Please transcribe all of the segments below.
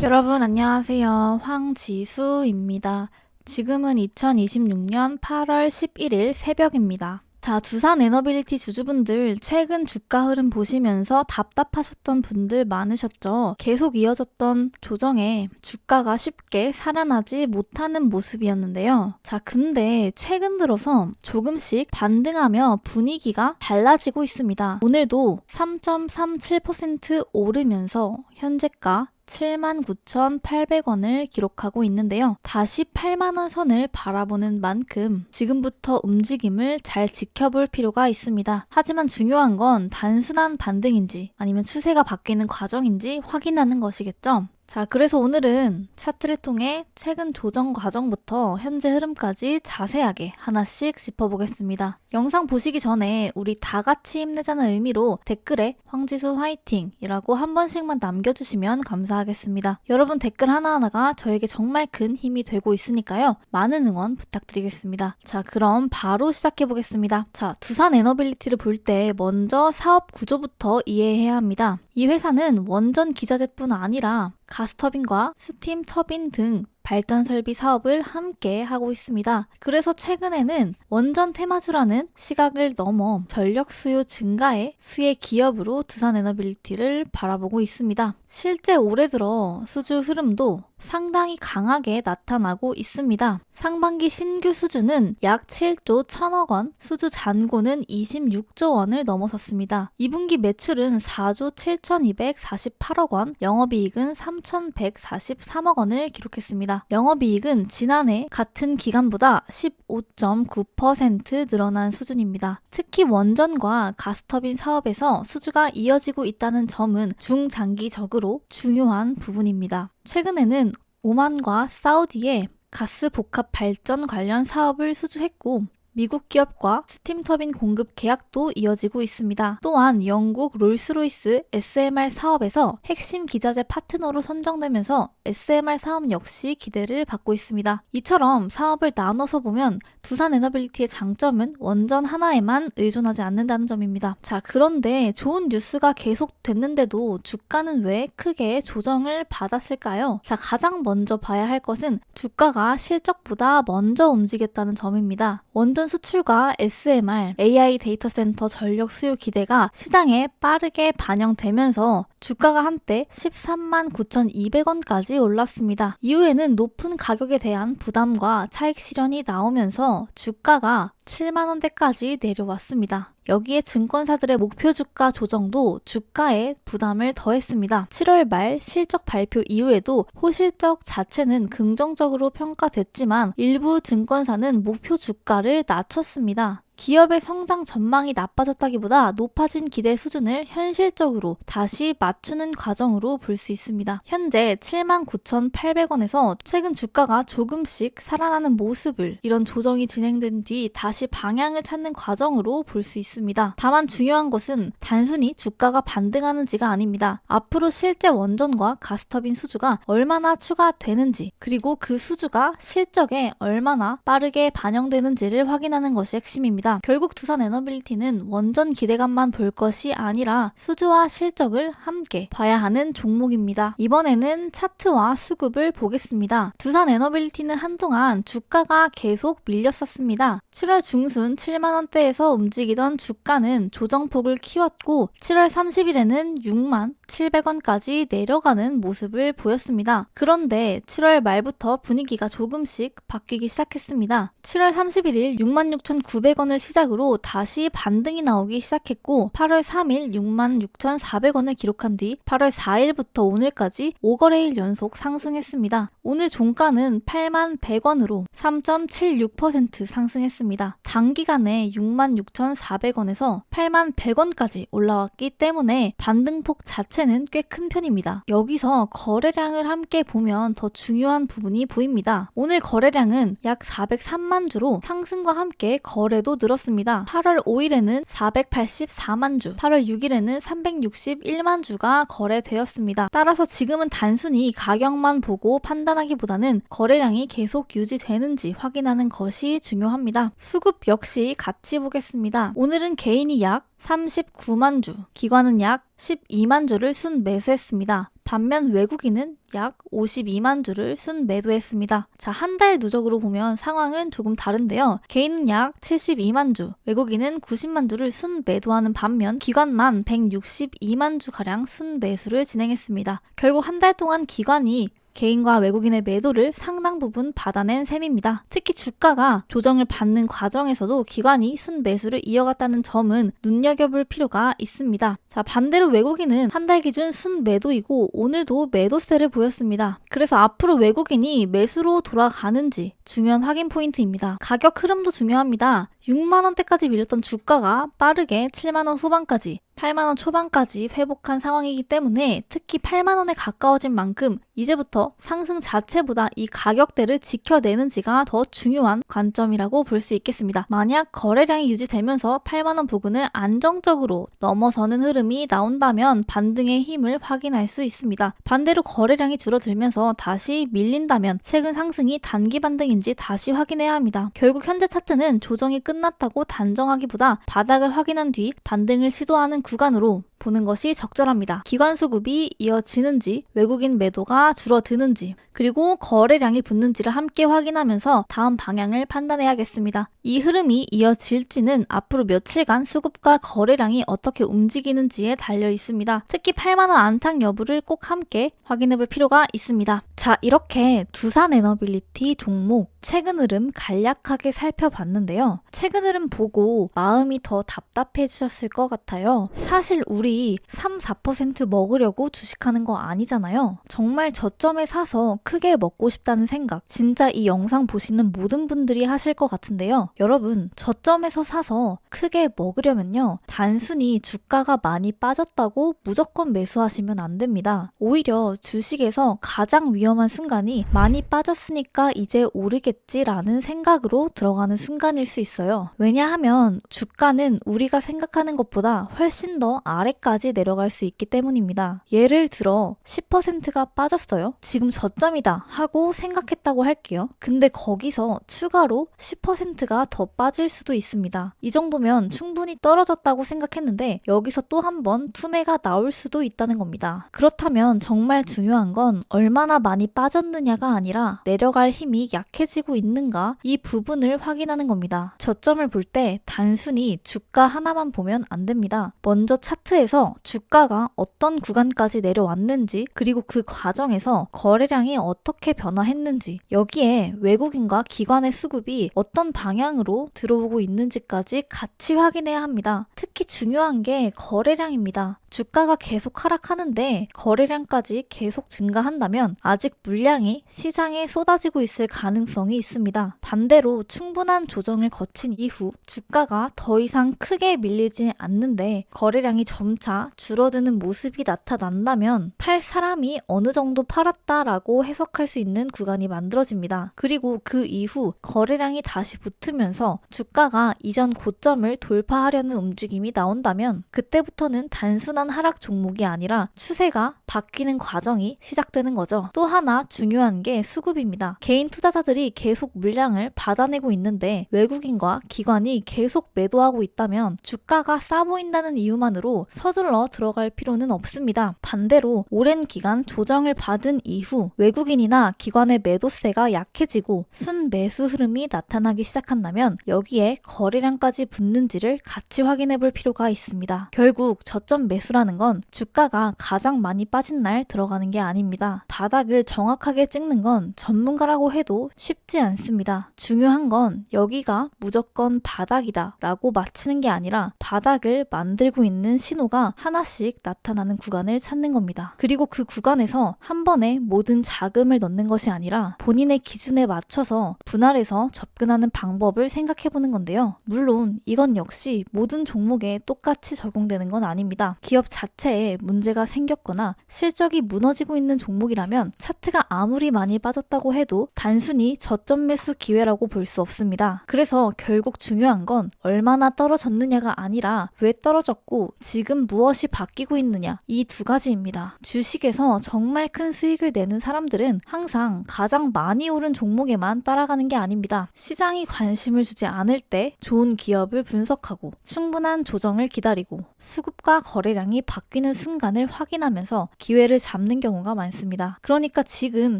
여러분 안녕하세요. 황지수입니다. 지금은 2026년 8월 11일 새벽입니다. 자, 두산 에너빌리티 주주분들 최근 주가 흐름 보시면서 답답하셨던 분들 많으셨죠? 계속 이어졌던 조정에 주가가 쉽게 살아나지 못하는 모습이었는데요. 자, 근데 최근 들어서 조금씩 반등하며 분위기가 달라지고 있습니다. 오늘도 3.37% 오르면서 현재가 79,800원을 기록하고 있는데요. 다시 8만원 선을 바라보는 만큼 지금부터 움직임을 잘 지켜볼 필요가 있습니다. 하지만 중요한 건 단순한 반등인지 아니면 추세가 바뀌는 과정인지 확인하는 것이겠죠. 자, 그래서 오늘은 차트를 통해 최근 조정 과정부터 현재 흐름까지 자세하게 하나씩 짚어보겠습니다. 영상 보시기 전에 우리 다 같이 힘내자는 의미로 댓글에 황지수 화이팅이라고 한 번씩만 남겨주시면 감사하겠습니다. 여러분 댓글 하나하나가 저에게 정말 큰 힘이 되고 있으니까요. 많은 응원 부탁드리겠습니다. 자, 그럼 바로 시작해보겠습니다. 자, 두산 에너빌리티를 볼 때 먼저 사업 구조부터 이해해야 합니다. 이 회사는 원전 기자재뿐 아니라 가스터빈과 스팀 터빈 등 발전 설비 사업을 함께 하고 있습니다. 그래서 최근에는 원전 테마주라는 시각을 넘어 전력 수요 증가에 수혜 기업으로 두산 에너빌리티를 바라보고 있습니다. 실제 올해 들어 수주 흐름도 상당히 강하게 나타나고 있습니다. 상반기 신규 수주는 약 7조 1천억 원, 수주 잔고는 26조 원을 넘어섰습니다. 2분기 매출은 4조 7,248억 원, 영업이익은 3,143억 원을 기록했습니다. 영업이익은 지난해 같은 기간보다 15.9% 늘어난 수준입니다. 특히 원전과 가스터빈 사업에서 수주가 이어지고 있다는 점은 중장기적으로 중요한 부분입니다. 최근에는 오만과 사우디에 가스 복합 발전 관련 사업을 수주했고 미국 기업과 스팀터빈 공급 계약도 이어지고 있습니다. 또한 영국 롤스로이스 SMR 사업에서 핵심 기자재 파트너로 선정되면서 SMR 사업 역시 기대를 받고 있습니다. 이처럼 사업을 나눠서 보면 두산 에너빌리티의 장점은 원전 하나에만 의존하지 않는다는 점입니다. 자, 그런데 좋은 뉴스가 계속 됐는데도 주가는 왜 크게 조정을 받았을까요? 자, 가장 먼저 봐야 할 것은 주가가 실적보다 먼저 움직였다는 점입니다. 원전 수출과 SMR, AI 데이터 센터 전력 수요 기대가 시장에 빠르게 반영되면서 주가가 한때 13만 9,200원까지 올랐습니다. 이후에는 높은 가격에 대한 부담과 차익 실현이 나오면서 주가가 7만원대까지 내려왔습니다. 여기에 증권사들의 목표 주가 조정도 주가에 부담을 더했습니다. 7월 말 실적 발표 이후에도 호실적 자체는 긍정적으로 평가됐지만 일부 증권사는 목표 주가를 낮췄습니다. 기업의 성장 전망이 나빠졌다기보다 높아진 기대 수준을 현실적으로 다시 맞추는 과정으로 볼 수 있습니다. 현재 79,800원에서 최근 주가가 조금씩 살아나는 모습을 이런 조정이 진행된 뒤 다시 방향을 찾는 과정으로 볼 수 있습니다. 다만 중요한 것은 단순히 주가가 반등하는지가 아닙니다. 앞으로 실제 원전과 가스터빈 수주가 얼마나 추가되는지 그리고 그 수주가 실적에 얼마나 빠르게 반영되는지를 확인하는 것이 핵심입니다. 결국 두산 에너빌리티는 원전 기대감만 볼 것이 아니라 수주와 실적을 함께 봐야 하는 종목입니다. 이번에는 차트와 수급을 보겠습니다. 두산 에너빌리티는 한동안 주가가 계속 밀렸었습니다. 7월 중순 7만원대에서 움직이던 주가는 조정폭을 키웠고 7월 30일에는 6만 700원까지 내려가는 모습을 보였습니다. 그런데 7월 말부터 분위기가 조금씩 바뀌기 시작했습니다. 7월 31일 66,900원을 시작으로 다시 반등이 나오기 시작했고 8월 3일 66,400원을 기록한 뒤 8월 4일부터 오늘까지 5거래일 연속 상승했습니다. 오늘 종가는 81,100원으로 3.76% 상승했습니다. 단기간에 66,400원에서 81,100원까지 올라왔기 때문에 반등폭 자체는 꽤 큰 편입니다. 여기서 거래량을 함께 보면 더 중요한 부분이 보입니다. 오늘 거래량은 약 403만 주로 상승과 함께 거래도 늘었습니다. 8월 5일에는 484만 주, 8월 6일에는 361만 주가 거래되었습니다. 따라서 지금은 단순히 가격만 보고 판단하기보다는 거래량이 계속 유지되는지 확인하는 것이 중요합니다. 수급 역시 같이 보겠습니다. 오늘은 개인이 약 39만 주, 기관은 약 12만 주를 순매수했습니다. 반면 외국인은 약 52만 주를 순매도했습니다. 자, 한 달 누적으로 보면 상황은 조금 다른데요. 개인은 약 72만 주, 외국인은 90만 주를 순매도하는 반면 기관만 162만 주가량 순매수를 진행했습니다. 결국 한 달 동안 기관이 개인과 외국인의 매도를 상당 부분 받아낸 셈입니다. 특히 주가가 조정을 받는 과정에서도 기관이 순매수를 이어갔다는 점은 눈여겨볼 필요가 있습니다. 자, 반대로 외국인은 한 달 기준 순매도이고 오늘도 매도세를 보였습니다. 그래서 앞으로 외국인이 매수로 돌아가는지 중요한 확인 포인트입니다. 가격 흐름도 중요합니다. 6만 원대까지 밀렸던 주가가 빠르게 7만 원 후반까지 8만 원 초반까지 회복한 상황이기 때문에 특히 8만 원에 가까워진 만큼 이제부터 상승 자체보다 이 가격대를 지켜내는지가 더 중요한 관점이라고 볼 수 있겠습니다. 만약 거래량이 유지되면서 8만 원 부근을 안정적으로 넘어서는 흐름이 나온다면 반등의 힘을 확인할 수 있습니다. 반대로 거래량이 줄어들면서 다시 밀린다면 최근 상승이 단기 반등인지 다시 확인해야 합니다. 결국 현재 차트는 조정이 끝났다고 단정하기보다 바닥을 확인한 뒤 반등을 시도하는 구간으로 보는 것이 적절합니다. 기관 수급이 이어지는지, 외국인 매도가 줄어드는지, 그리고 거래량이 붙는지를 함께 확인하면서 다음 방향을 판단해야겠습니다. 이 흐름이 이어질지는 앞으로 며칠간 수급과 거래량이 어떻게 움직이는지에 달려 있습니다. 특히 8만 원 안착 여부를 꼭 함께 확인해 볼 필요가 있습니다. 자, 이렇게 두산에너빌리티 종목 최근 흐름 간략하게 살펴봤는데요. 최근 흐름 보고 마음이 더 답답해지셨을 것 같아요. 사실 우리 3, 4% 먹으려고 주식하는 거 아니잖아요. 정말 저점에 사서 크게 먹고 싶다는 생각 진짜 이 영상 보시는 모든 분들이 하실 것 같은데요. 여러분, 저점에서 사서 크게 먹으려면요. 단순히 주가가 많이 빠졌다고 무조건 매수하시면 안 됩니다. 오히려 주식에서 가장 위험한 순간이 많이 빠졌으니까 이제 오르겠지라는 생각으로 들어가는 순간일 수 있어요. 왜냐하면 주가는 우리가 생각하는 것보다 훨씬 더 아래까지 내려갈 수 있기 때문입니다. 예를 들어 10%가 빠졌어요. 지금 저점이다 하고 생각했다고 할게요. 근데 거기서 추가로 10%가 더 빠질 수도 있습니다. 이 정도면 충분히 떨어졌다고 생각했는데 여기서 또 한 번 투매가 나올 수도 있다는 겁니다. 그렇다면 정말 중요한 건 얼마나 많이 빠졌느냐가 아니라 내려갈 힘이 약해지고 있는가 이 부분을 확인하는 겁니다. 저점을 볼 때 단순히 주가 하나만 보면 안 됩니다. 먼저 차트에서 주가가 어떤 구간까지 내려왔는지 그리고 그 과정에서 거래량이 어떻게 변화했는지 여기에 외국인과 기관의 수급이 어떤 방향으로 들어오고 있는지까지 같이 확인해야 합니다. 특히 중요한 게 거래량입니다. 주가가 계속 하락하는데 거래량까지 계속 증가한다면 아직 물량이 시장에 쏟아지고 있을 가능성이 있습니다. 반대로 충분한 조정을 거친 이후 주가가 더 이상 크게 밀리지 않는데 거래량이 점차 줄어드는 모습이 나타난다면 팔 사람이 어느 정도 팔았다라고 해석할 수 있는 구간이 만들어집니다. 그리고 그 이후 거래량이 다시 붙으면서 주가가 이전 고점을 돌파하려는 움직임이 나온다면 그때부터는 단순한 하락 종목이 아니라 추세가 바뀌는 과정이 시작되는 거죠. 또 하나 중요한 게 수급입니다. 개인 투자자들이 계속 물량을 받아내고 있는데 외국인과 기관이 계속 매도하고 있다면 주가가 싸 보인다는 이유만으로 서둘러 들어갈 필요는 없습니다. 반대로 오랜 기간 조정을 받은 이후 외국인이나 기관의 매도세가 약해지고 순매수 흐름이 나타나기 시작한다면 여기에 거래량까지 붙는지를 같이 확인해 볼 필요가 있습니다. 결국 저점 매수라는 건 주가가 가장 많이 빠진 날 들어가는 게 아닙니다. 바닥을 정확하게 찍는 건 전문가라고 해도 쉽지 않습니다. 중요한 건 여기가 무조건 바닥이다 라고 맞히는 게 아니라 바닥을 만들고 있는 신호가 하나씩 나타나는 구간을 찾는 겁니다. 그리고 그 구간에서 한 번에 모든 자금을 넣는 것이 아니라 본인의 기준에 맞춰서 분할해서 접근하는 방법을 생각해 보는 건데요. 물론 이건 역시 모든 종목에 똑같이 적용되는 건 아닙니다. 기업 자체에 문제가 생겼거나 실적이 무너지고 있는 종목이라면 차트가 아무리 많이 빠졌다고 해도 단순히 저점 매수 기회라고 볼 수 없습니다. 그래서 결국 중요한 건 얼마나 떨어졌느냐가 아니라 왜 떨어졌고 지금 무엇이 바뀌고 있느냐, 이 두 가지입니다. 주식에서 정말 큰 수익을 내는 사람들은 항상 가장 많이 오른 종목에만 따라가는 게 아닙니다. 시장이 관심을 주지 않을 때 좋은 기업을 분석하고 충분한 조정을 기다리고 수급과 거래량이 바뀌는 순간을 확인하면서 기회를 잡는 경우가 많습니다. 그러니까 지금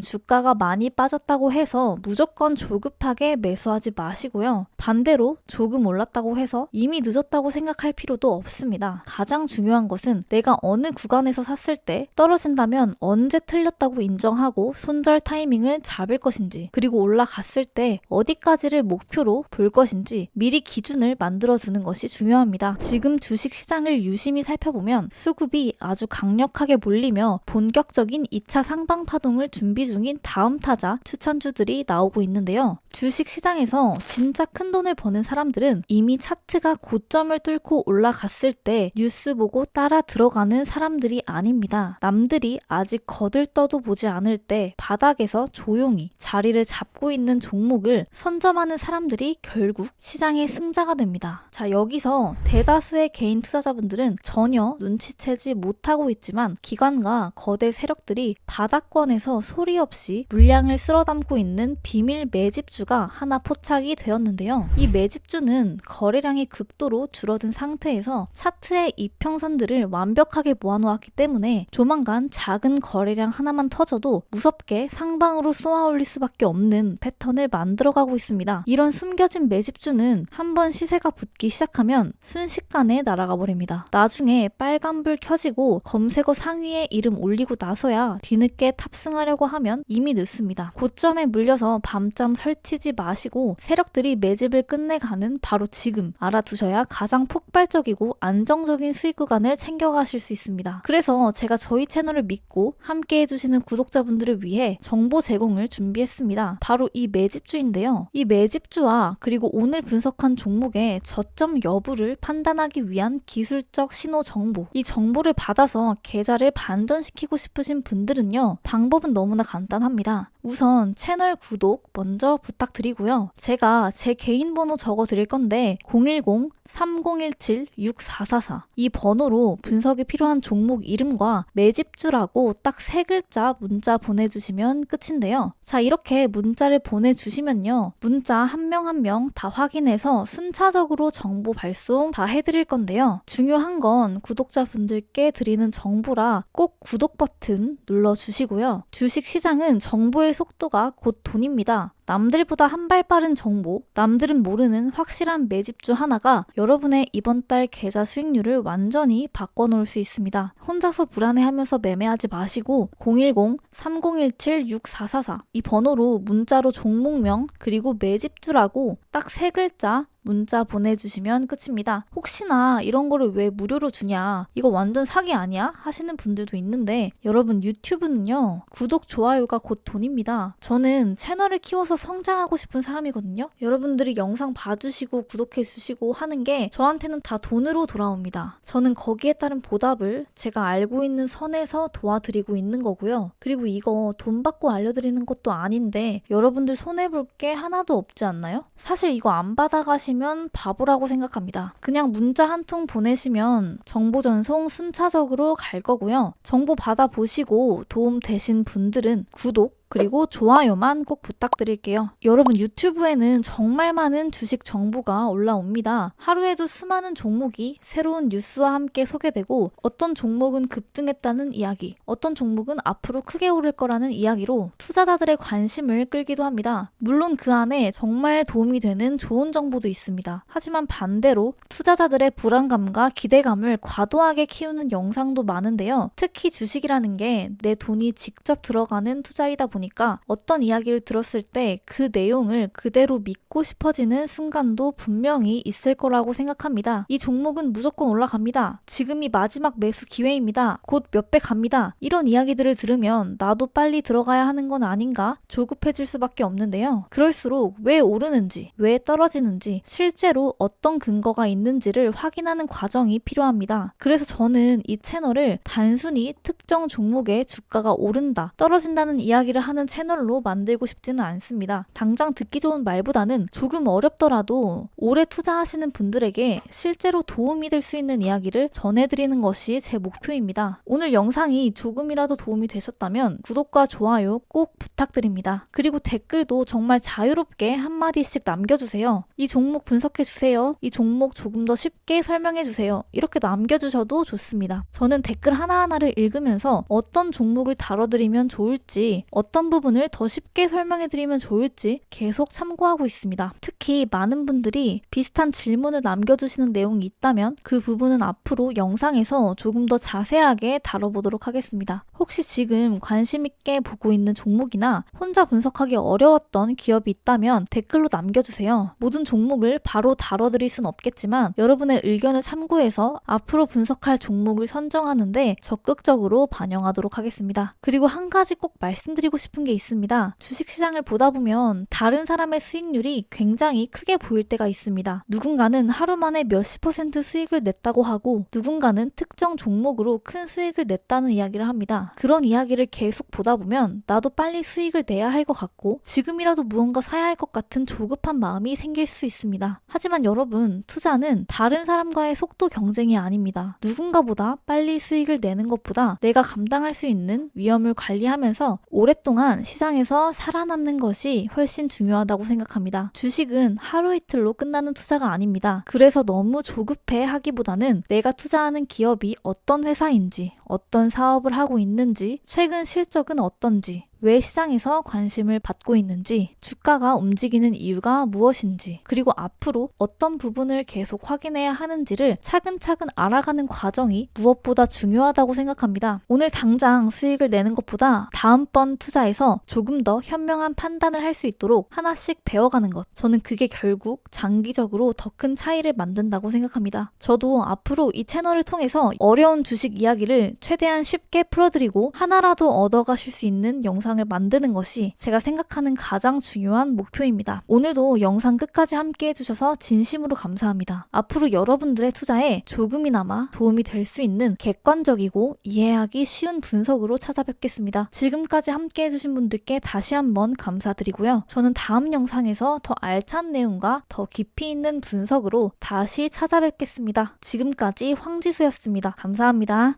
주가가 많이 빠졌다고 해서 무조건 조급하게 매수하지 마시고요. 반대로 조금 올랐다고 해서 이미 늦었다고 생각할 필요도 없습니다. 가장 중요한 것은 내가 어느 구간에서 샀을 때 떨어진다면 언제 틀렸다고 인정하고 손절 타이밍을 잡을 것인지, 그리고 올라갔을 때 어디까지를 목표로 볼 것인지 미리 기준을 만들어두는 것이 중요합니다. 지금 주식 시장을 유심히 살펴보면 수급이 아주 강력하게 몰리며 본격적인 2차 상방 파동을 준비 중인 다음 타자 추천주들이 나오고 있는데요. 주식 시장에서 진짜 큰 돈을 버는 사람들은 이미 차트가 고점을 뚫고 올라갔을 때 뉴스 보고 따라 들어가는 사람들이 아닙니다. 남들이 아직 거들떠도 보지 않을 때 바닥에서 조용히 자리를 잡고 있는 종목을 선점하는 사람들이 결국 시장의 승자가 됩니다. 자, 여기서 대다수의 개인 투자자분들은 전혀 눈치채지 못하고 있지만 기관과 거대 세력들이 바닥권에서 소리 없이 물량을 쓸어담고 있는 비밀 매집주가 하나 포착이 되었는데요. 이 매집주는 거래량이 극도로 줄어든 상태에서 차트의 이평선들을 완벽하게 모아놓았기 때문에 조만간 작은 거래량 하나만 터져도 무섭게 상방으로 쏘아올릴 수밖에 없는 패턴을 만들어가고 있습니다. 이런 숨겨진 매집주는 한번 시세가 붙기 시작하면 순식간에 날아가 버립니다. 나중에 빨간불 켜지고 검색어 상위에 이름 올리고 나서야 뒤늦게 탑승하려고 하면 이미 늦습니다. 고점에 물려서 밤잠 설치지 마시고 세력들이 매집을 끝내가는 바로 지금 알아두셔야 가장 폭발적이고 안정적인 수익 구간을 챙겨가실 수 있습니다. 그래서 제가 저희 채널을 믿고 함께 해주시는 구독자분들을 위해 정보 제공을 준비했습니다. 바로 이 매집주인데요. 이 매집주와 그리고 오늘 분석한 종목의 저점 여부를 판단하기 위한 기술적 신호 정보, 이 정보를 받아서 계좌를 반전시키고 싶으신 분들은요, 방법은 너무나 간단합니다. 우선 채널 구독 먼저 부탁드리고요. 제가 제 개인 번호 적어 드릴 건데 010-3017-6444 이 번호로 분석이 필요한 종목 이름과 매집주라고 딱 3글자 문자 보내주시면 끝인데요. 자, 이렇게 문자를 보내주시면요, 문자 한 명 한 명 다 확인해서 순차적으로 정보 발송 다 해드릴 건데요. 중요한 건 구독자분들께 드리는 정보라 꼭 구독 버튼 눌러주시고요. 주식 시장은 정보의 속도가 곧 돈입니다. 남들보다 한 발 빠른 정보, 남들은 모르는 확실한 매집주 하나가 여러분의 이번 달 계좌 수익률을 완전히 바꿔놓을 수 있습니다. 혼자서 불안해하면서 매매하지 마시고 010-3017-6444 이 번호로 문자로 종목명 그리고 매집주라고 딱 3글자 문자 보내주시면 끝입니다. 혹시나 이런 거를 왜 무료로 주냐, 이거 완전 사기 아니야? 하시는 분들도 있는데 여러분, 유튜브는요, 구독, 좋아요가 곧 돈입니다. 저는 채널을 키워서 성장하고 싶은 사람이거든요. 여러분들이 영상 봐주시고 구독해주시고 하는 게 저한테는 다 돈으로 돌아옵니다. 저는 거기에 따른 보답을 제가 알고 있는 선에서 도와드리고 있는 거고요. 그리고 이거 돈 받고 알려드리는 것도 아닌데 여러분들 손해볼 게 하나도 없지 않나요? 사실 이거 안 받아가시면 바보라고 생각합니다. 그냥 문자 한 통 보내시면 정보 전송 순차적으로 갈 거고요. 정보 받아보시고 도움 되신 분들은 구독 그리고 좋아요만 꼭 부탁드릴게요. 여러분, 유튜브에는 정말 많은 주식 정보가 올라옵니다. 하루에도 수많은 종목이 새로운 뉴스와 함께 소개되고 어떤 종목은 급등했다는 이야기, 어떤 종목은 앞으로 크게 오를 거라는 이야기로 투자자들의 관심을 끌기도 합니다. 물론 그 안에 정말 도움이 되는 좋은 정보도 있습니다. 하지만 반대로 투자자들의 불안감과 기대감을 과도하게 키우는 영상도 많은데요. 특히 주식이라는 게 내 돈이 직접 들어가는 투자이다 보니 보니까 어떤 이야기를 들었을 때 그 내용을 그대로 믿고 싶어지는 순간도 분명히 있을 거라고 생각합니다. 이 종목은 무조건 올라갑니다. 지금이 마지막 매수 기회입니다. 곧 몇 배 갑니다. 이런 이야기들을 들으면 나도 빨리 들어가야 하는 건 아닌가 조급해질 수밖에 없는데요. 그럴수록 왜 오르는지, 왜 떨어지는지, 실제로 어떤 근거가 있는지를 확인하는 과정이 필요합니다. 그래서 저는 이 채널을 단순히 특정 종목의 주가가 오른다, 떨어진다는 이야기를 하는 채널로 만들고 싶지는 않습니다. 당장 듣기 좋은 말보다는 조금 어렵더라도 오래 투자하시는 분들에게 실제로 도움이 될 수 있는 이야기를 전해드리는 것이 제 목표입니다. 오늘 영상이 조금이라도 도움이 되셨다면 구독과 좋아요 꼭 부탁드립니다. 그리고 댓글도 정말 자유롭게 한마디씩 남겨주세요. 이 종목 분석해주세요. 이 종목 조금 더 쉽게 설명해주세요. 이렇게 남겨주셔도 좋습니다. 저는 댓글 하나하나를 읽으면서 어떤 종목을 다뤄드리면 좋을지, 어떤 부분을 더 쉽게 설명해드리면 좋을지 계속 참고하고 있습니다. 특히 많은 분들이 비슷한 질문을 남겨주시는 내용이 있다면 그 부분은 앞으로 영상에서 조금 더 자세하게 다뤄보도록 하겠습니다. 혹시 지금 관심 있게 보고 있는 종목이나 혼자 분석하기 어려웠던 기업이 있다면 댓글로 남겨주세요. 모든 종목을 바로 다뤄드릴 순 없겠지만 여러분의 의견을 참고해서 앞으로 분석할 종목을 선정하는데 적극적으로 반영하도록 하겠습니다. 그리고 한 가지 꼭 말씀드리고 싶은 게 있습니다. 주식시장을 보다 보면 다른 사람의 수익률이 굉장히 크게 보일 때가 있습니다. 누군가는 하루 만에 몇십 % 수익을 냈다고 하고 누군가는 특정 종목으로 큰 수익을 냈다는 이야기를 합니다. 그런 이야기를 계속 보다 보면 나도 빨리 수익을 내야 할 것 같고 지금이라도 무언가 사야 할 것 같은 조급한 마음이 생길 수 있습니다. 하지만 여러분, 투자는 다른 사람과의 속도 경쟁이 아닙니다. 누군가보다 빨리 수익을 내는 것보다 내가 감당할 수 있는 위험을 관리하면서 오랫동안 시장에서 살아남는 것이 훨씬 중요하다고 생각합니다. 주식은 하루 이틀로 끝나는 투자가 아닙니다. 그래서 너무 조급해 하기보다는 내가 투자하는 기업이 어떤 회사인지, 어떤 사업을 하고 있는지, 최근 실적은 어떤지, 왜 시장에서 관심을 받고 있는지, 주가가 움직이는 이유가 무엇인지, 그리고 앞으로 어떤 부분을 계속 확인해야 하는지를 차근차근 알아가는 과정이 무엇보다 중요하다고 생각합니다. 오늘 당장 수익을 내는 것보다 다음번 투자에서 조금 더 현명한 판단을 할 수 있도록 하나씩 배워가는 것, 저는 그게 결국 장기적으로 더 큰 차이를 만든다고 생각합니다. 저도 앞으로 이 채널을 통해서 어려운 주식 이야기를 최대한 쉽게 풀어드리고 하나라도 얻어가실 수 있는 영상을 만드는 것이 제가 생각하는 가장 중요한 목표입니다. 오늘도 영상 끝까지 함께 해주셔서 진심으로 감사합니다. 앞으로 여러분들의 투자에 조금이나마 도움이 될 수 있는 객관적이고 이해하기 쉬운 분석으로 찾아뵙겠습니다. 지금까지 함께 해주신 분들께 다시 한번 감사드리고요. 저는 다음 영상에서 더 알찬 내용과 더 깊이 있는 분석으로 다시 찾아뵙겠습니다. 지금까지 황지수였습니다. 감사합니다.